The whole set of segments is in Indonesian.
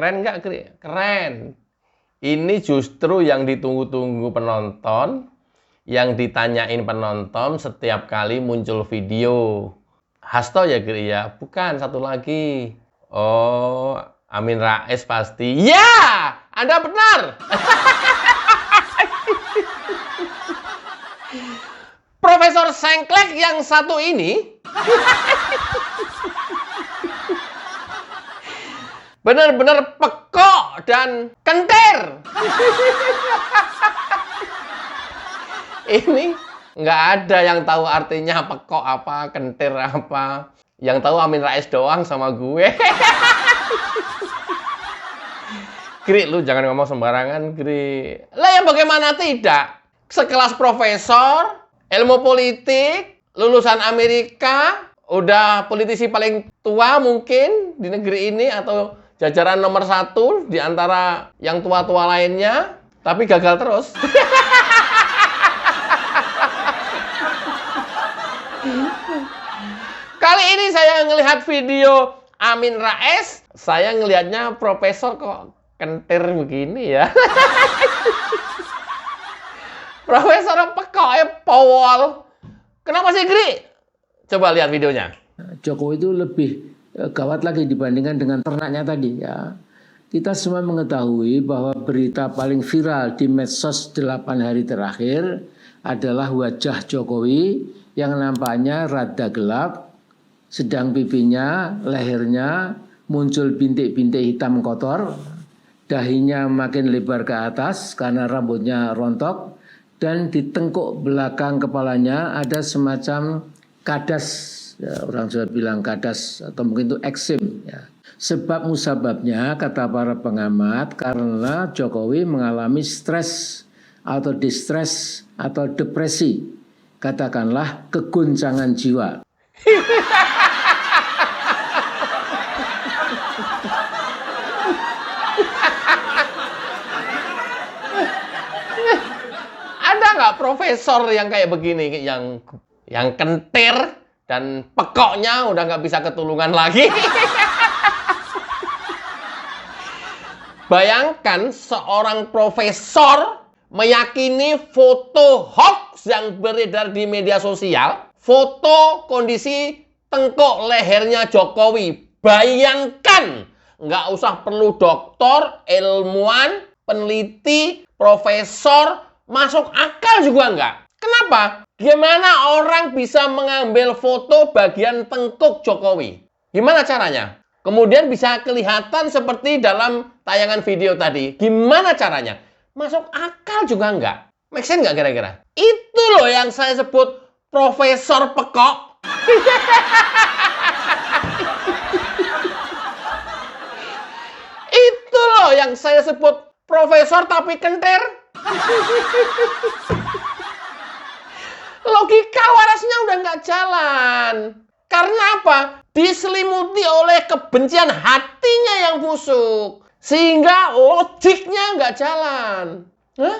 Keren nggak, Gri? Keren. Ini justru yang ditunggu-tunggu penonton, yang ditanyain penonton setiap kali muncul video. Hasto ya, Gri ya? Bukan, satu lagi. Oh, Amin Rais pasti. Ya, Anda benar. Profesor Sengklek yang satu ini benar-benar pekok dan kentir. Ini nggak ada yang tahu artinya pekok apa, kentir apa. Yang tahu Amin Rais doang sama gue. Gri, lu jangan ngomong sembarangan, Gri. Lah ya bagaimana tidak? Sekelas profesor, ilmu politik, lulusan Amerika, udah politisi paling tua mungkin di negeri ini atau jajaran nomor 1 di antara yang tua-tua lainnya, tapi gagal terus. Kali ini saya ngelihat video Amin Rais, saya ngelihatnya profesor kok kentir begini ya. Profesor pekoknya powol. Kenapa sih, Gri? Coba lihat videonya. Jokowi itu lebih gawat lagi dibandingkan dengan ternaknya tadi ya. Kita semua mengetahui bahwa berita paling viral di medsos 8 hari terakhir adalah wajah Jokowi yang nampaknya rada gelap, sedang pipinya, lehernya muncul bintik-bintik hitam kotor, dahinya makin lebar ke atas karena rambutnya rontok, dan di tengkuk belakang kepalanya ada semacam kadas, ya, orang Jawa bilang kadas atau mungkin itu eksim. Ya. Sebab musababnya kata para pengamat karena Jokowi mengalami stres atau distres atau depresi, katakanlah keguncangan jiwa. Ada nggak profesor yang kayak begini, yang kentir dan pekoknya udah nggak bisa ketulungan lagi? Bayangkan seorang profesor meyakini foto hoax yang beredar di media sosial, foto kondisi tengkuk lehernya Jokowi. Bayangkan, nggak usah perlu doktor, ilmuwan, peneliti, profesor, masuk akal juga nggak. Kenapa? Gimana orang bisa mengambil foto bagian tengkuk Jokowi? Gimana caranya? Kemudian bisa kelihatan seperti dalam tayangan video tadi. Gimana caranya? Masuk akal juga nggak. Make sense nggak kira-kira? Itu loh yang saya sebut profesor pekok. Itu loh yang saya sebut profesor tapi kentir. Logika warasnya udah nggak jalan. Karena apa? Diselimuti oleh kebencian hatinya yang busuk. Sehingga logiknya nggak jalan. Hah?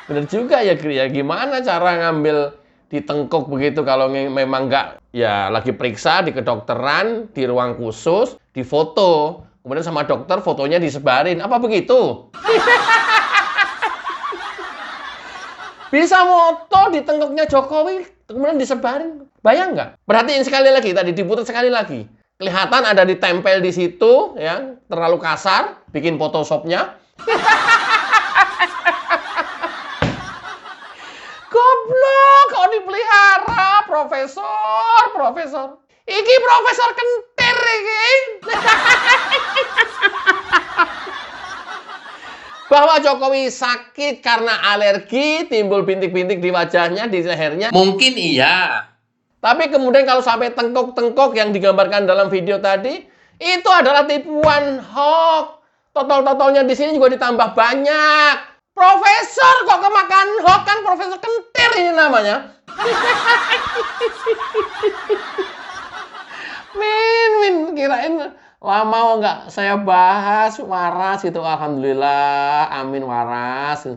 Bener juga ya, Gri ya. Gimana cara ngambil di tengkuk begitu kalau memang nggak, ya lagi periksa di kedokteran, di ruang khusus, di foto. Kemudian sama dokter fotonya disebarin. Apa begitu? Bisa moto di tengkuknya Jokowi, kemudian disebarin. Bayang nggak? Perhatiin sekali lagi, tadi diputar sekali lagi. Kelihatan ada ditempel di situ, ya, terlalu kasar, bikin Photoshopnya. Goblok, kok dipelihara, profesor. Iki profesor kentir, iki. Bahwa Jokowi sakit karena alergi, timbul bintik-bintik di wajahnya, di lehernya, mungkin iya. Tapi kemudian kalau sampai tengkuk-tengkuk yang digambarkan dalam video tadi, itu adalah tipuan hoax. Totol-totolnya di sini juga ditambah banyak. Profesor kok kemakan hoax, kan profesor kentir ini namanya. Min, kirain lama nggak saya bahas waras gitu. Alhamdulillah, amin waras.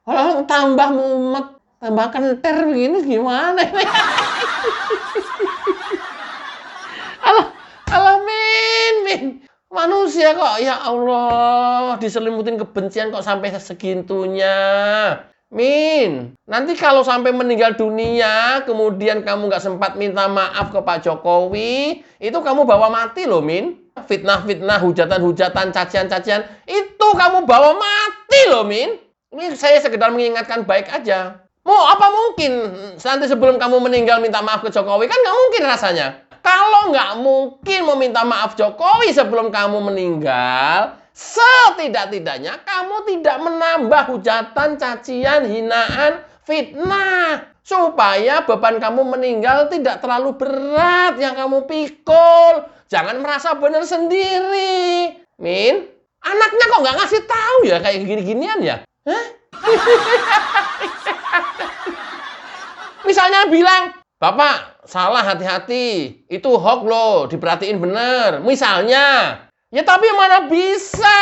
Kalau tambah mumet, tambah kentir begini gimana ini? Alah, min. Manusia kok, ya Allah, diselimutin kebencian kok sampai segitunya. Min, nanti kalau sampai meninggal dunia, kemudian kamu nggak sempat minta maaf ke Pak Jokowi, itu kamu bawa mati loh, Min. Fitnah-fitnah, hujatan-hujatan, cacian-cacian, itu kamu bawa mati loh, Min. Ini saya sekedar mengingatkan baik aja. Mau apa mungkin nanti sebelum kamu meninggal minta maaf ke Jokowi? Kan nggak mungkin rasanya. Kalau nggak mungkin mau minta maaf Jokowi sebelum kamu meninggal, setidak-tidaknya kamu tidak menambah hujatan, cacian, hinaan, fitnah. Supaya beban kamu meninggal tidak terlalu berat yang kamu pikul. Jangan merasa benar sendiri. Min, anaknya kok nggak ngasih tahu ya kayak gini-ginian ya? Hah? Misalnya bilang, Bapak, salah hati-hati. Itu hoax loh, diperhatiin bener. Misalnya. Ya tapi mana bisa.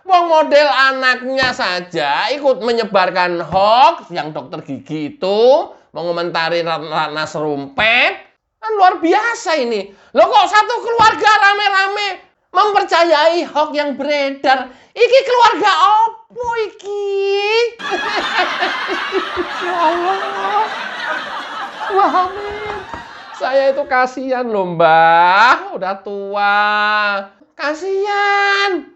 Wong model anaknya saja ikut menyebarkan hoax yang dokter gigi itu. Mengomentari Ratna Sarumpait. Kan luar biasa ini. Loh kok satu keluarga rame-rame mempercayai hoax yang beredar. Iki keluarga opo iki? Ya Allah. Wah, saya itu kasihan loh, Mbah. Udah tua. Kasihan.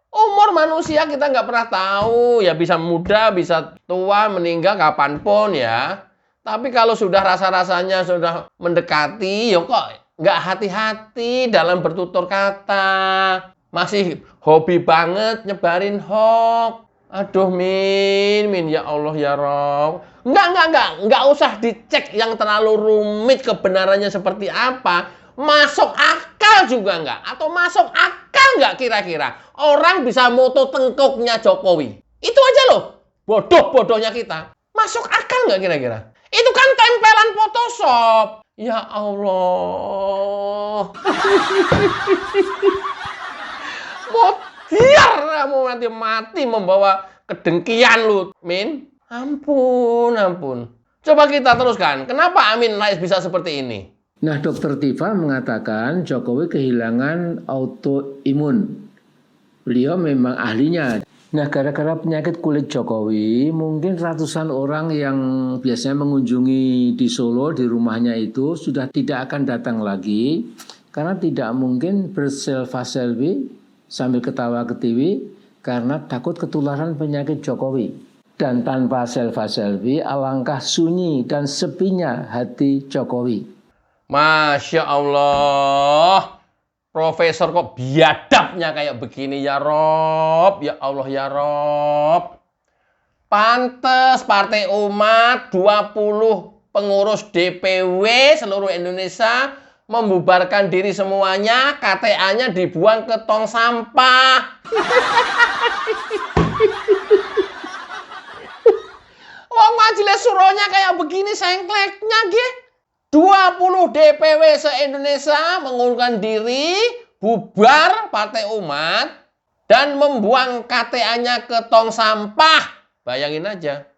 Umur manusia kita nggak pernah tahu. Ya bisa muda, bisa tua, meninggal kapanpun ya. Tapi kalau sudah rasa-rasanya sudah mendekati, ya kok nggak hati-hati dalam bertutur kata. Masih hobi banget nyebarin hoax. Aduh, Min, ya Allah, ya Rob. Enggak usah dicek yang terlalu rumit kebenarannya seperti apa. Masuk akal juga enggak? Atau masuk akal enggak kira-kira? Orang bisa moto tengkuknya Jokowi. Itu aja loh, bodoh-bodohnya kita. Masuk akal enggak kira-kira? Itu kan tempelan Photoshop. Ya Allah. Biar kamu mati membawa kedengkian lu, Min. Ampun. Coba kita teruskan. Kenapa Amin Rais bisa seperti ini? Nah, Dokter Tifa mengatakan Jokowi kehilangan autoimun. Beliau memang ahlinya. Nah, gara-gara penyakit kulit Jokowi, mungkin ratusan orang yang biasanya mengunjungi di Solo, di rumahnya itu, sudah tidak akan datang lagi. Karena tidak mungkin berselfie sambil ketawa ketiwi karena takut ketularan penyakit Jokowi. Dan tanpa selfie, alangkah sunyi dan sepinya hati Jokowi. Masya Allah, Profesor kok biadabnya kayak begini ya Rob, ya Allah ya Rob. Pantes Partai Umat 20 pengurus DPW seluruh Indonesia membubarkan diri semuanya, KTA-nya dibuang ke tong sampah. Wong majelis suronya kayak begini sengkleknya, gih. 20 DPW se-Indonesia mengundurkan diri, bubar Partai Umat, dan membuang KTA-nya ke tong sampah. Bayangin aja.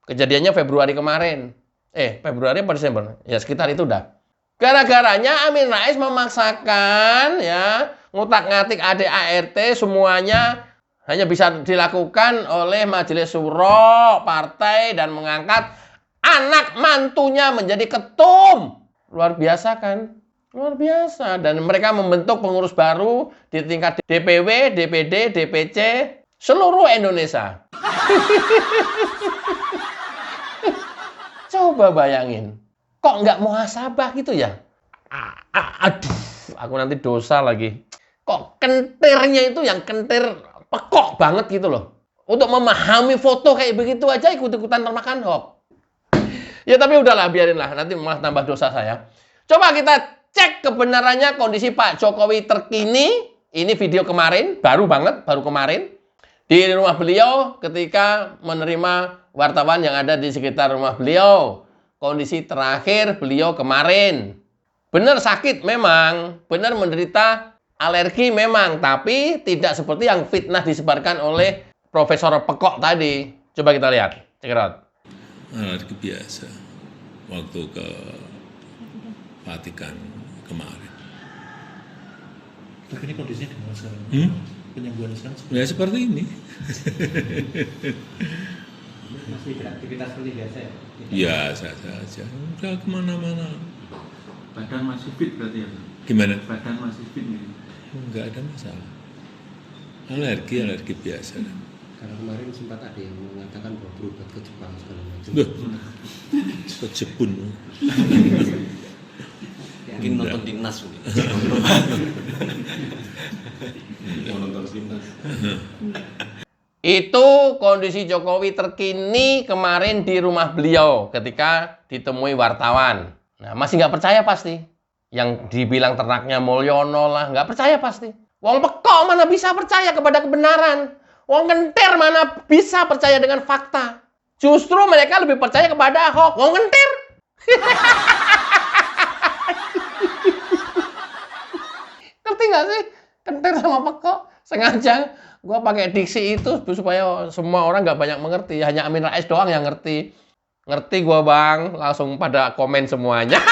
Kejadiannya Februari kemarin. Februari apa Desember? Ya sekitar itu dah. Gara-garanya Amin Rais memaksakan ya ngutak-ngatik ADART semuanya hanya bisa dilakukan oleh Majelis Syuro Partai dan mengangkat anak mantunya menjadi ketum. Luar biasa kan? Luar biasa. Dan mereka membentuk pengurus baru di tingkat DPW, DPD, DPC seluruh Indonesia. Coba bayangin. Kok nggak muhasabah gitu ya? Aduh, aku nanti dosa lagi. Kok kentirnya itu yang kentir pekok banget gitu loh. Untuk memahami foto kayak begitu aja ikut-ikutan termakan hoax. Ya tapi udahlah, biarinlah. Nanti malah tambah dosa saya. Coba kita cek kebenarannya kondisi Pak Jokowi terkini. Ini video kemarin, baru kemarin. Di rumah beliau ketika menerima wartawan yang ada di sekitar rumah beliau. Kondisi terakhir beliau kemarin. Benar sakit memang, benar menderita alergi memang, tapi tidak seperti yang fitnah disebarkan oleh Profesor Pekok tadi. Coba kita lihat. Check it out. Alergi biasa waktu ke Vatikan kemarin. Tapi ini kondisinya gimana sekarang? Penyembuhan sekarang Ya seperti ini. Masih beraktivitas seperti biasa ya? Biasa saja. Udah kemana-mana. Badan masih fit berarti ya? Gimana? Badan masih fit nih. Enggak ada masalah. Alergi biasa. Karena kemarin sempat ada yang mengatakan bahwa berobat ke Jepang segala macam. Duh, ke Jepun. Mungkin nonton timnas mungkin. Mau nonton timnas. Itu kondisi Jokowi terkini kemarin di rumah beliau ketika ditemui wartawan. Nah, masih nggak percaya pasti. Yang dibilang ternaknya Mulyono lah, nggak percaya pasti. Wong pekok mana bisa percaya kepada kebenaran. Wong kentir mana bisa percaya dengan fakta. Justru mereka lebih percaya kepada Ahok. Wong kentir. Ngerti nggak sih? Kentir sama pekok. Sengaja gue pakai diksi itu supaya semua orang nggak banyak mengerti. Hanya Amin Rais doang yang ngerti. Ngerti gue bang. Langsung pada komen semuanya.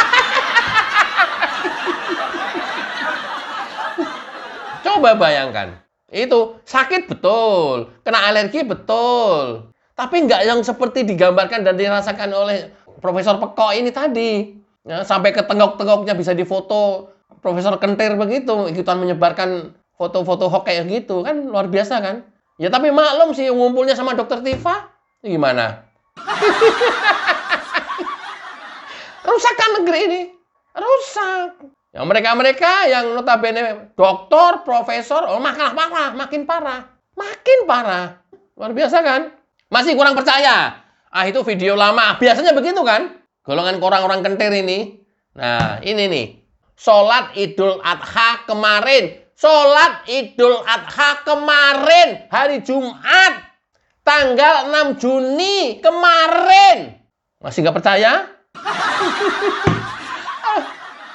Coba bayangkan. Itu sakit betul. Kena alergi betul. Tapi nggak yang seperti digambarkan dan dirasakan oleh Profesor Pekok ini tadi. Ya, sampai ke tenggok-tenggoknya bisa difoto Profesor Kentir begitu. Ikutan menyebarkan foto-foto hoax kayak gitu. Kan luar biasa kan? Ya tapi maklum sih ngumpulnya sama Dokter Tifa. Gimana? Rusak kan negeri ini. Rusak. Ya, mereka-mereka yang notabene doktor, profesor, makin parah. Makin parah. Luar biasa kan? Masih kurang percaya. Ah, itu video lama. Biasanya begitu kan? Golongan orang-orang kentir ini. Nah, ini nih. Sholat Idul Adha kemarin. Sholat Idul Adha kemarin. Hari Jumat. Tanggal 6 Juni kemarin. Masih nggak percaya?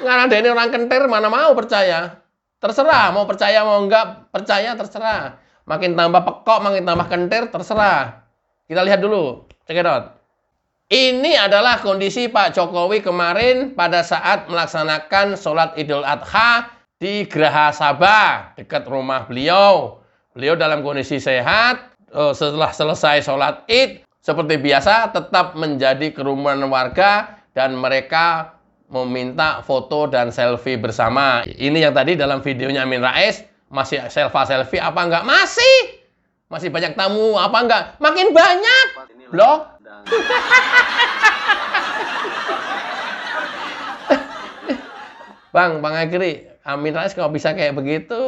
Nggak ada ini orang kentir, mana mau percaya. Terserah, mau percaya mau nggak percaya terserah. Makin tambah pekok, makin tambah kentir, terserah. Kita lihat dulu, cekidot. Ini adalah kondisi Pak Jokowi kemarin pada saat melaksanakan sholat Idul Adha di Geraha Sabah, dekat rumah beliau. Beliau dalam kondisi sehat, setelah selesai sholat Id, seperti biasa tetap menjadi kerumunan warga dan mereka meminta foto dan selfie bersama. Ini yang tadi dalam videonya Amin Rais, masih selfie apa enggak? Masih! Masih banyak tamu apa enggak? Makin banyak! Blok! Bang Agri, Amin Rais kalau bisa kayak begitu,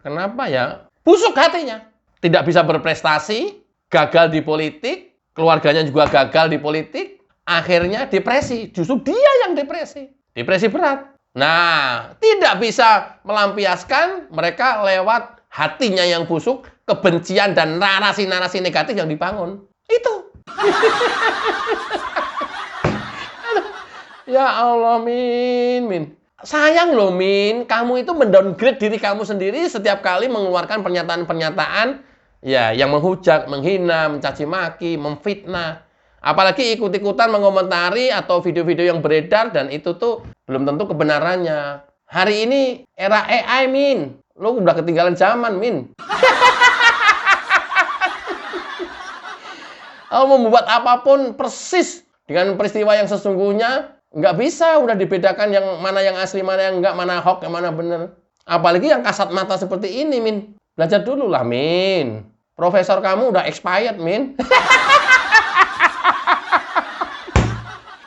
kenapa ya? Busuk hatinya. Tidak bisa berprestasi, gagal di politik, keluarganya juga gagal di politik, akhirnya depresi. Justru dia yang depresi. Depresi berat. Nah, tidak bisa melampiaskan mereka lewat hatinya yang busuk, kebencian dan narasi-narasi negatif yang dibangun. Itu. Ya Allah, Min. Sayang loh, Min. Kamu itu mendowngrade diri kamu sendiri setiap kali mengeluarkan pernyataan-pernyataan ya yang menghujat, menghina, mencaci maki, memfitnah. Apalagi ikut-ikutan mengomentari atau video-video yang beredar dan itu tuh belum tentu kebenarannya. Hari ini era AI, Min. Lu udah ketinggalan zaman, Min. Kalau mau membuat apapun persis dengan peristiwa yang sesungguhnya, nggak bisa udah dibedakan yang mana yang asli, mana yang nggak, mana hoax, yang mana bener. Apalagi yang kasat mata seperti ini, Min. Belajar dulu lah, Min. Profesor kamu udah expired, Min.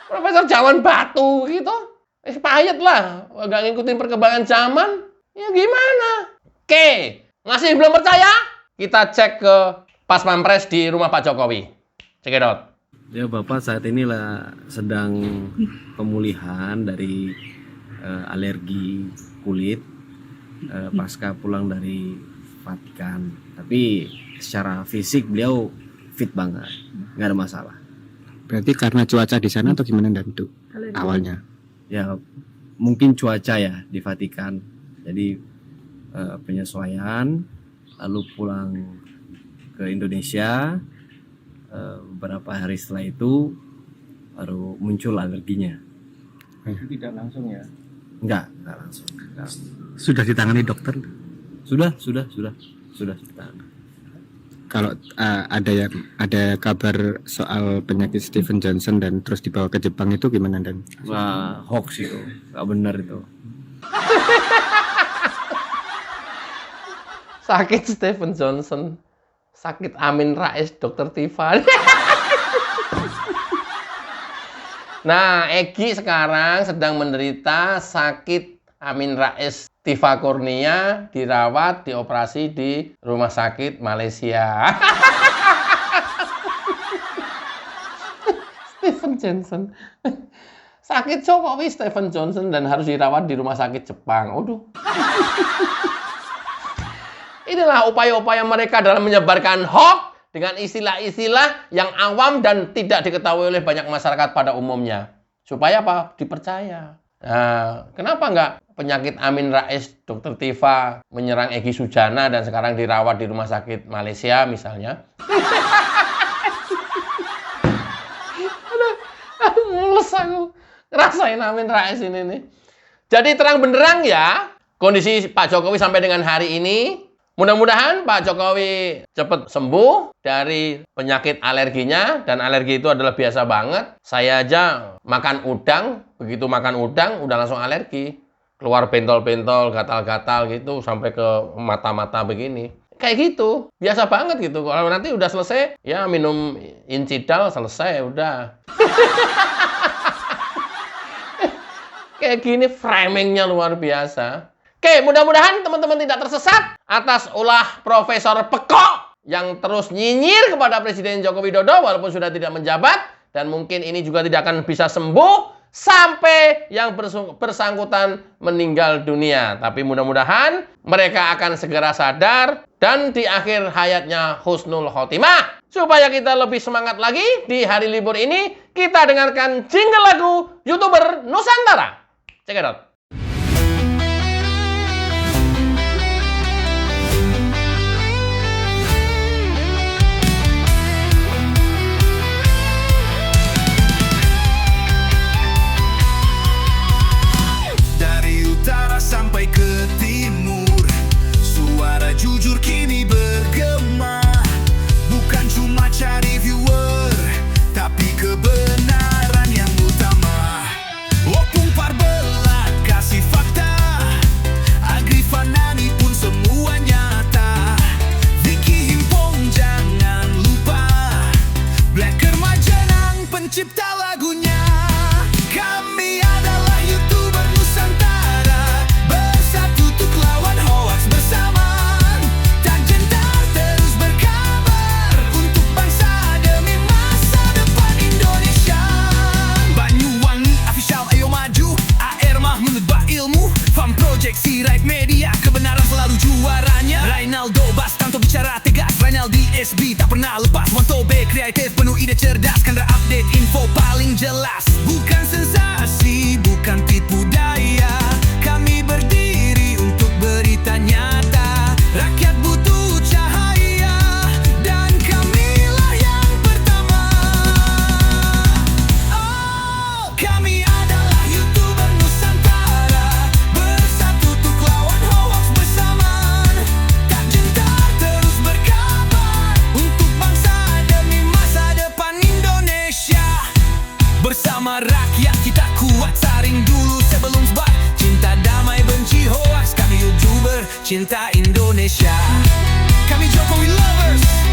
Profesor Jawan Batu gitu. Expired lah. Nggak ngikutin perkembangan zaman. Ya gimana? Oke. Masih belum percaya? Kita cek ke Pas Pampres di rumah Pak Jokowi. Cekidot. Ya Bapak saat inilah sedang pemulihan dari alergi kulit pasca pulang dari Vatikan. Tapi secara fisik beliau fit banget, nggak ada masalah. Berarti karena cuaca di sana atau gimana dan itu awalnya? Ya mungkin cuaca ya di Vatikan. Jadi penyesuaian, lalu pulang ke Indonesia. Beberapa hari setelah itu baru muncul alerginya. Tidak langsung ya? Enggak langsung. Sudah ditangani dokter? Sudah. Kalau ada kabar soal penyakit Stephen Johnson dan terus dibawa ke Jepang itu gimana Dan? Wah, hoax itu, nggak benar itu. Sakit Stephen Johnson, sakit Amin Rais, Dr. Tifa. Nah, Egy sekarang sedang menderita sakit Amin Rais Tifa Kurnia, dirawat, dioperasi di rumah sakit Malaysia. Stephen Johnson. Sakit Jokowi Stephen Johnson dan harus dirawat di rumah sakit Jepang. Aduh. Inilah upaya-upaya mereka dalam menyebarkan hoax dengan istilah-istilah yang awam dan tidak diketahui oleh banyak masyarakat pada umumnya. Supaya apa? Dipercaya. Nah, kenapa nggak penyakit Amin Rais Dr. Tifa menyerang Egy Sujana dan sekarang dirawat di rumah sakit Malaysia misalnya? Aduh, mules aku ngerasain Amin Rais ini nih. Jadi terang benderang ya kondisi Pak Jokowi sampai dengan hari ini. Mudah-mudahan Pak Jokowi cepat sembuh dari penyakit alerginya, dan alergi itu adalah biasa banget. Saya aja makan udang, begitu makan udang udah langsung alergi. Keluar bentol-bentol, gatal-gatal gitu sampai ke mata-mata begini. Kayak gitu, biasa banget gitu. Kalau nanti udah selesai, ya minum Incidal selesai, udah. Kayak gini framingnya luar biasa. Oke, mudah-mudahan teman-teman tidak tersesat atas ulah Profesor Pekok yang terus nyinyir kepada Presiden Joko Widodo walaupun sudah tidak menjabat, dan mungkin ini juga tidak akan bisa sembuh sampai yang bersangkutan meninggal dunia. Tapi mudah-mudahan mereka akan segera sadar dan di akhir hayatnya husnul khotimah. Supaya kita lebih semangat lagi di hari libur ini, kita dengarkan jingle lagu YouTuber Nusantara. Check it out. Sampai ke timur, suara jujur kini bergema. Bukan cuma cari viewer, tapi kebenaran yang utama. Opung Parbelat kasih fakta, Agri Fanani pun semua nyata. Vicky Himpong jangan lupa, Blacker Majanang pencipta lagunya. Kami adalah YouTuber Nusantara, bersatu untuk lawan hoax bersamaan. Tak gentar terus berkabar untuk bangsa demi masa depan Indonesia. Banyuwangi official ayo maju, AR Mahmud Ilmu, Farm Project Sirait Media, kebenaran selalu juaranya. Rainaldo Bastanto bicara tegas, Rainaldi SB tak pernah lepas. Wanto B kreatif penuh ide cerdas, Kandra update info paling jelas. Bukan sensasi, bukan tipu daya, kami berdiri untuk berita nyata. Rakyat butuh cahaya, dan kamilah yang pertama. Oh, kami adalah YouTuber Nusantara, bersatu untuk lawan hoax bersamaan. Tak gentar terus berkabar untuk bangsa demi masa depan Indonesia. Bersama rakyat kita kuat, saring dulu sebelum sebar. Cinta damai benci hoax, kami YouTuber cinta Indonesia. Kami Jokowi lovers.